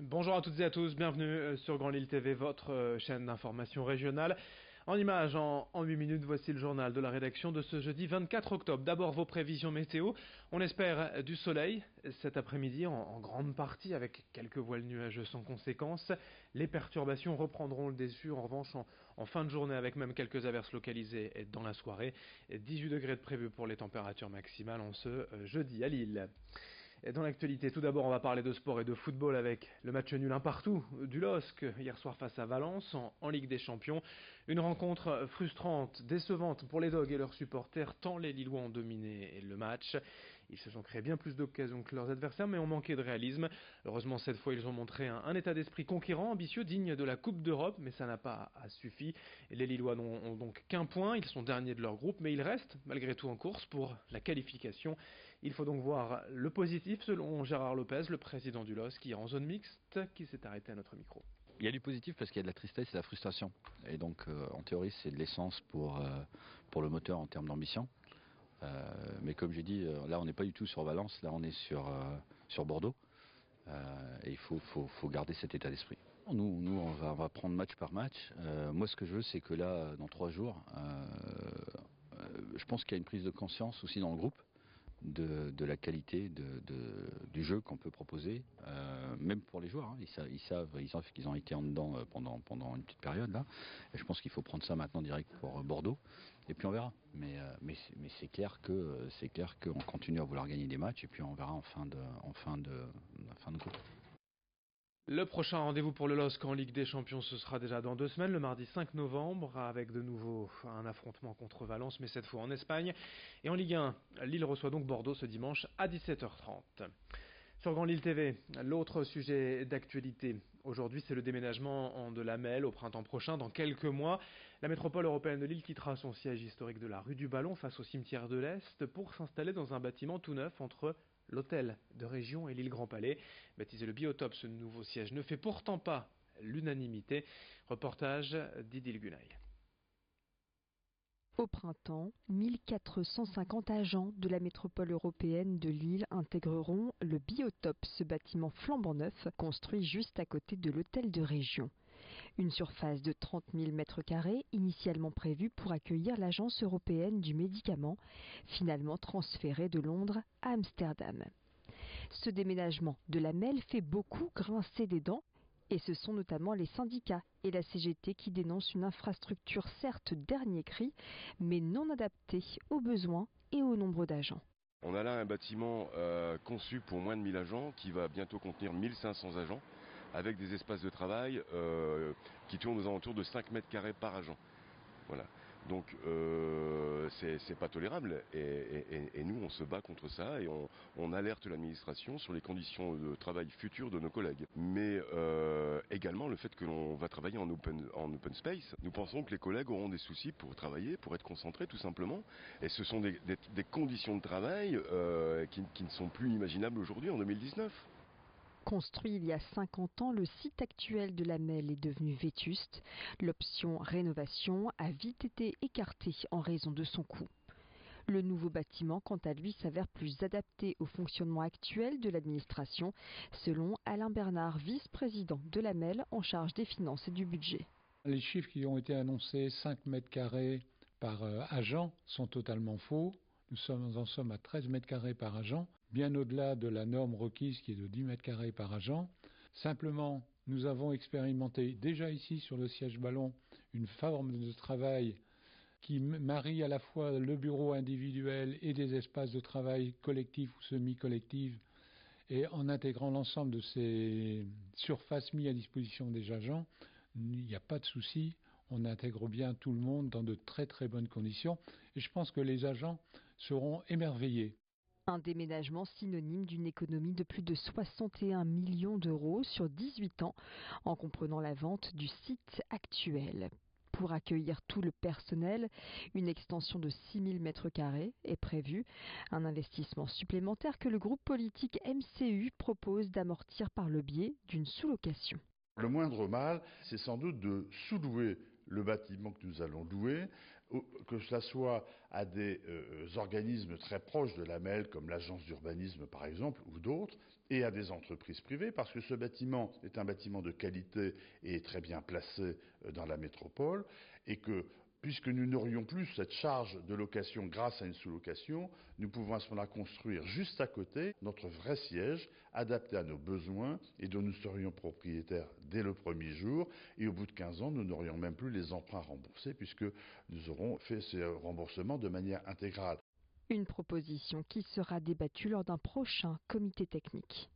Bonjour à toutes et à tous, bienvenue sur Grand Lille TV, votre chaîne d'information régionale. En images, en 8 minutes, voici le journal de la rédaction de ce jeudi 24 octobre. D'abord vos prévisions météo. On espère du soleil cet après-midi en grande partie avec quelques voiles nuageux sans conséquence. Les perturbations reprendront le dessus en revanche en fin de journée avec même quelques averses localisées dans la soirée. 18 degrés de prévu pour les températures maximales en ce jeudi à Lille. Et dans l'actualité, tout d'abord, on va parler de sport et de football avec le match nul un partout du LOSC hier soir face à Valence en Ligue des Champions. Une rencontre frustrante, décevante pour les Dogs et leurs supporters, tant les Lillois ont dominé le match. Ils se sont créés bien plus d'occasions que leurs adversaires, mais ont manqué de réalisme. Heureusement, cette fois, ils ont montré un état d'esprit conquérant, ambitieux, digne de la Coupe d'Europe, mais ça n'a pas suffi. Les Lillois n'ont donc qu'un point, ils sont derniers de leur groupe, mais ils restent malgré tout en course pour la qualification. Il faut donc voir le positif selon Gérard Lopez, le président du LOSC, qui est en zone mixte, qui s'est arrêté à notre micro. Il y a du positif parce qu'il y a de la tristesse et de la frustration. Et donc, en théorie, c'est de l'essence pour le moteur en termes d'ambition. Mais comme j'ai dit, là, on n'est pas du tout sur Valence, là, on est sur Bordeaux. Et il faut garder cet état d'esprit. Nous on va prendre match par match. Moi, ce que je veux, c'est que là, dans 3 jours, je pense qu'il y a une prise de conscience aussi dans le groupe de la qualité du jeu qu'on peut proposer, même pour les joueurs. Hein. Ils savent qu'ils ont été en dedans pendant une petite période là. Et je pense qu'il faut prendre ça maintenant direct pour Bordeaux. Et puis on verra. Mais c'est clair qu'on continue à vouloir gagner des matchs et puis on verra en fin de groupe. Le prochain rendez-vous pour le LOSC en Ligue des Champions, ce sera déjà dans 2 semaines, le mardi 5 novembre, avec de nouveau un affrontement contre Valence, mais cette fois en Espagne. Et en Ligue 1, Lille reçoit donc Bordeaux ce dimanche à 17h30. Sur Grand Lille TV, l'autre sujet d'actualité aujourd'hui, c'est le déménagement de la Melle au printemps prochain, dans quelques mois. La métropole européenne de Lille quittera son siège historique de la rue du Ballon face au cimetière de l'Est pour s'installer dans un bâtiment tout neuf entre l'hôtel de région et l'île Grand Palais. Baptisé le Biotope, ce nouveau siège ne fait pourtant pas l'unanimité. Reportage d'Idil Gunay. Au printemps, 1450 agents de la métropole européenne de Lille intégreront le Biotope, ce bâtiment flambant neuf construit juste à côté de l'hôtel de région. Une surface de 30 000 m² initialement prévue pour accueillir l'Agence européenne du médicament, finalement transférée de Londres à Amsterdam. Ce déménagement de la Melle fait beaucoup grincer des dents. Et ce sont notamment les syndicats et la CGT qui dénoncent une infrastructure certes dernier cri, mais non adaptée aux besoins et au nombre d'agents. On a là un bâtiment conçu pour moins de 1000 agents qui va bientôt contenir 1500 agents avec des espaces de travail qui tournent aux alentours de 5 mètres carrés par agent. Voilà. Donc c'est pas tolérable et nous on se bat contre ça et on alerte l'administration sur les conditions de travail futures de nos collègues. Mais également le fait que l'on va travailler en open space. Nous pensons que les collègues auront des soucis pour travailler, pour être concentrés tout simplement. Et ce sont des conditions de travail qui ne sont plus imaginables aujourd'hui en 2019. Construit il y a 50 ans, le site actuel de la Melle est devenu vétuste. L'option rénovation a vite été écartée en raison de son coût. Le nouveau bâtiment, quant à lui, s'avère plus adapté au fonctionnement actuel de l'administration, selon Alain Bernard, vice-président de la Melle en charge des finances et du budget. Les chiffres qui ont été annoncés, 5 mètres carrés par agent, sont totalement faux. Nous en sommes à 13 mètres carrés par agent, bien au-delà de la norme requise qui est de 10 mètres carrés par agent. Simplement, nous avons expérimenté déjà ici sur le siège Ballon une forme de travail qui marie à la fois le bureau individuel et des espaces de travail collectifs ou semi-collectifs. Et en intégrant l'ensemble de ces surfaces mises à disposition des agents, il n'y a pas de souci. On intègre bien tout le monde dans de très très bonnes conditions et je pense que les agents seront émerveillés. Un déménagement synonyme d'une économie de plus de 61 millions d'euros sur 18 ans, en comprenant la vente du site actuel. Pour accueillir tout le personnel, une extension de 6 000 m² est prévue, un investissement supplémentaire que le groupe politique MCU propose d'amortir par le biais d'une sous-location. Le moindre mal, c'est sans doute de sous-louer le bâtiment que nous allons louer, que cela soit à des organismes très proches de la MEL, comme l'agence d'urbanisme par exemple, ou d'autres, et à des entreprises privées, parce que ce bâtiment est un bâtiment de qualité et est très bien placé dans la métropole, et que puisque nous n'aurions plus cette charge de location grâce à une sous-location, nous pouvons à ce moment-là construire juste à côté notre vrai siège, adapté à nos besoins et dont nous serions propriétaires dès le premier jour. Et au bout de 15 ans, nous n'aurions même plus les emprunts remboursés puisque nous aurons fait ces remboursements de manière intégrale. Une proposition qui sera débattue lors d'un prochain comité technique.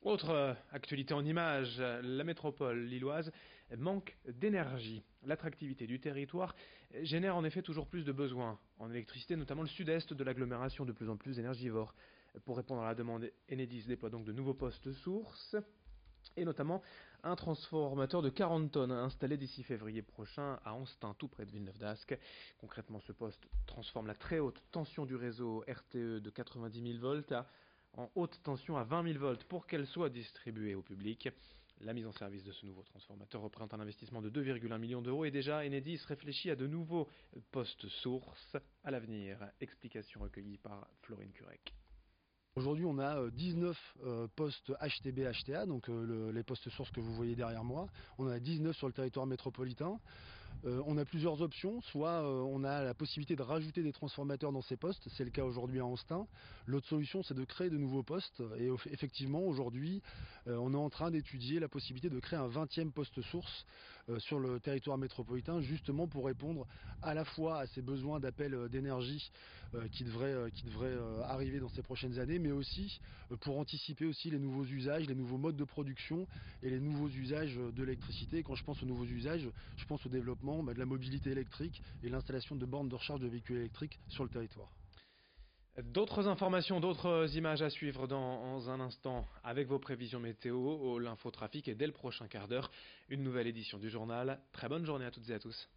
Autre actualité en images, la métropole lilloise manque d'énergie. L'attractivité du territoire génère en effet toujours plus de besoins en électricité, notamment le sud-est de l'agglomération de plus en plus énergivore. Pour répondre à la demande, Enedis déploie donc de nouveaux postes sources et notamment un transformateur de 40 tonnes installé d'ici février prochain à Anstein, tout près de Villeneuve-d'Ascq. Concrètement, ce poste transforme la très haute tension du réseau RTE de 90 000 volts en haute tension à 20 000 volts pour qu'elle soit distribuée au public. La mise en service de ce nouveau transformateur représente un investissement de 2,1 millions d'euros et déjà Enedis réfléchit à de nouveaux postes sources à l'avenir. Explication recueillie par Florine Curec. Aujourd'hui, on a 19 postes HTB-HTA, donc les postes sources que vous voyez derrière moi. On en a 19 sur le territoire métropolitain. On a plusieurs options, soit on a la possibilité de rajouter des transformateurs dans ces postes, c'est le cas aujourd'hui à Anstein. L'autre solution, c'est de créer de nouveaux postes et effectivement aujourd'hui on est en train d'étudier la possibilité de créer un 20e poste source sur le territoire métropolitain, justement pour répondre à la fois à ces besoins d'appel d'énergie qui devraient arriver dans ces prochaines années, mais aussi pour anticiper aussi les nouveaux usages, les nouveaux modes de production et les nouveaux usages de l'électricité. Et quand je pense aux nouveaux usages, je pense au développement de la mobilité électrique et l'installation de bornes de recharge de véhicules électriques sur le territoire. D'autres informations, d'autres images à suivre dans un instant avec vos prévisions météo, l'infotrafic et dès le prochain quart d'heure, une nouvelle édition du journal. Très bonne journée à toutes et à tous.